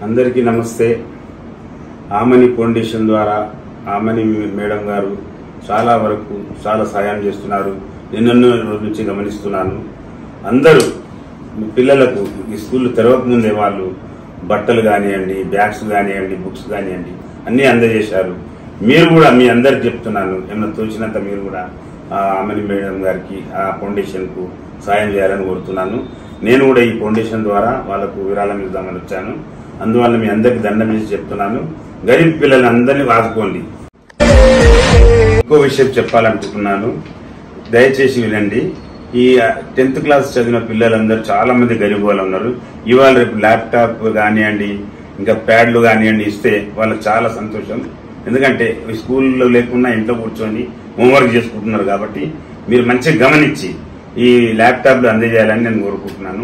అందరికీ నమస్తే. ఆమని ఫౌండేషన్ ద్వారా ఆమని మేడం గారు చాలా వరకు చాలా సాయం చేస్తున్నారు. నిన్నెన్నో రోజు నుంచి గమనిస్తున్నాను. అందరూ పిల్లలకు ఈ స్కూల్ తెరవక ముందే వాళ్ళు బట్టలు కానివ్వండి, బ్యాగ్స్ కానివ్వండి, బుక్స్ కానివ్వండి అన్నీ అందజేశారు. మీరు కూడా మీ అందరికి చెప్తున్నాను, ఏమన్నా తోచినంత మీరు కూడా ఆమని మేడం గారికి ఆ ఫౌండేషన్ కు సాయం చేయాలని కోరుతున్నాను. నేను కూడా ఈ ఫౌండేషన్ ద్వారా వాళ్ళకు విరాళం ఇద్దామని వచ్చాను. అందువల్ల మీ అందరికి దండం చేసి చెప్తున్నాను, గరీబ్ పిల్లల్ని అందరినీ ఆదుకోండి. ఇంకో విషయం చెప్పాలనుకుంటున్నాను, దయచేసి వినండి. ఈ 10th క్లాస్ చదివిన పిల్లలందరూ చాలా మంది గరీబ్ వాళ్ళు ఉన్నారు. ఇవాళ రేపు ల్యాప్టాప్ కానివ్వండి, ఇంకా ప్యాడ్లు కానివ్వండి ఇస్తే వాళ్ళకి చాలా సంతోషం. ఎందుకంటే స్కూల్లో లేకుండా ఇంట్లో కూర్చొని హోంవర్క్ చేసుకుంటున్నారు. కాబట్టి మీరు మంచిగా గమనించి ఈ ల్యాప్టాప్లు అందజేయాలని నేను కోరుకుంటున్నాను.